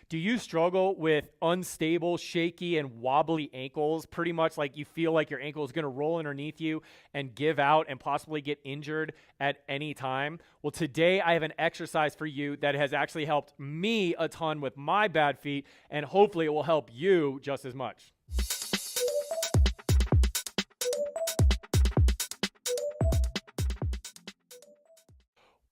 Do you struggle with unstable, shaky, and wobbly ankles? Pretty much like you feel like your ankle is going to roll underneath you and give out and possibly get injured at any time? Well, today I have an exercise for you that has actually helped me a ton with my bad feet, and hopefully it will help you just as much.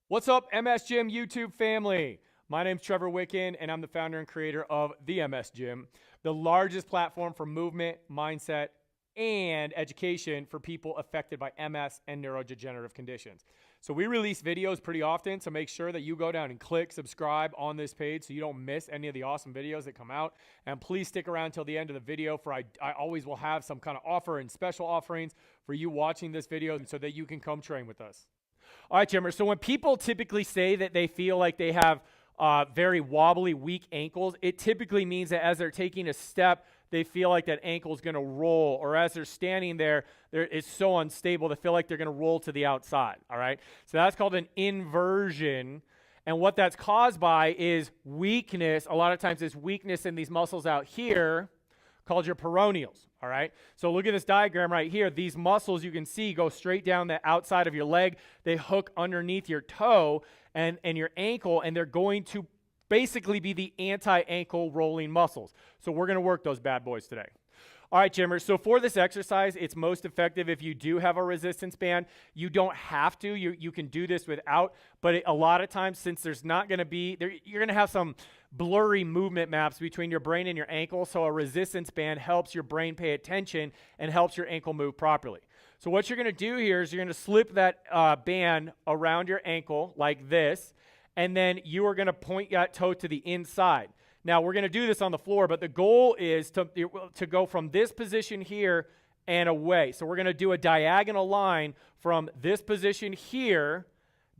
What's up, MS Gym YouTube family? My name's Trevor Wicken, and I'm the founder and creator of the MS Gym, the largest platform for movement, mindset, and education for people affected by MS and neurodegenerative conditions. So we release videos pretty often, so make sure that you go down and click subscribe on this page so you don't miss any of the awesome videos that come out. And please stick around till the end of the video, for I always will have some kind of offer and special offerings for you watching this video so that you can come train with us. All right, Gymmers, so when people typically say that they feel like they have very wobbly, weak ankles, it typically means that as they're taking a step, they feel like that ankle is going to roll, or as they're standing there, it's so unstable, they feel like they're going to roll to the outside, all right? So that's called an inversion, and what that's caused by is weakness. A lot of times it's weakness in these muscles out here called your peroneals, all right? So look at this diagram right here. These muscles, you can see, go straight down the outside of your leg. They hook underneath your toe and your ankle, and they're going to basically be the anti-ankle rolling muscles. So we're going to work those bad boys today. All right, Gymmers, so for this exercise, it's most effective if you do have a resistance band. You don't have to. You can do this without, but a lot of times, since there's not going to be, you're going to have some blurry movement maps between your brain and your ankle, so a resistance band helps your brain pay attention and helps your ankle move properly. So what you're going to do here is you're going to slip that band around your ankle like this, and then you are going to point that toe to the inside. Now, we're going to do this on the floor, but the goal is to go from this position here and away. So we're going to do a diagonal line from this position here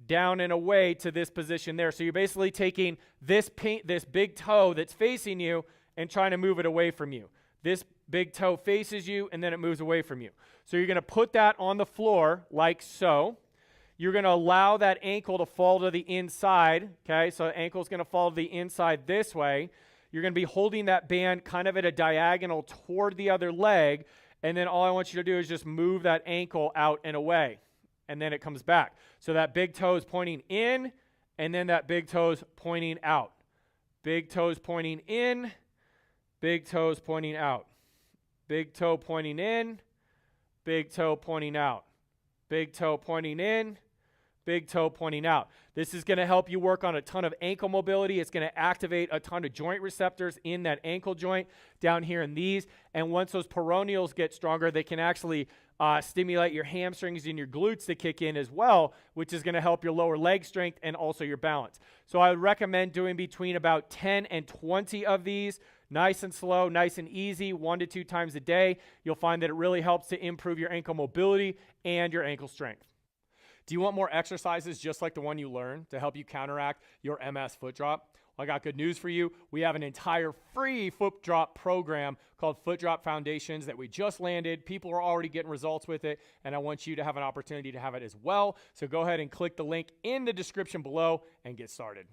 down and away to this position there. So you're basically taking this big toe that's facing you and trying to move it away from you. This big toe faces you, and then it moves away from you. So you're going to put that on the floor like so. You're going to allow that ankle to fall to the inside, okay? So the ankle's going to fall to the inside this way. You're going to be holding that band kind of at a diagonal toward the other leg, and then all I want you to do is just move that ankle out and away, and then it comes back. So that big toe is pointing in, and then that big toe is pointing out. Big toes pointing in, big toes pointing out. Big toe pointing in, big toe pointing out. Big toe pointing in, big toe pointing out. This is going to help you work on a ton of ankle mobility. It's going to activate a ton of joint receptors in that ankle joint down here in these. And once those peroneals get stronger, they can actually stimulate your hamstrings and your glutes to kick in as well, which is going to help your lower leg strength and also your balance. So I would recommend doing between about 10 and 20 of these. Nice and slow, nice and easy, 1 to 2 times a day. You'll find that it really helps to improve your ankle mobility and your ankle strength. Do you want more exercises just like the one you learned to help you counteract your MS foot drop? Well, I got good news for you. We have an entire free foot drop program called Foot Drop Foundations that we just landed. People are already getting results with it, and I want you to have an opportunity to have it as well. So go ahead and click the link in the description below and get started.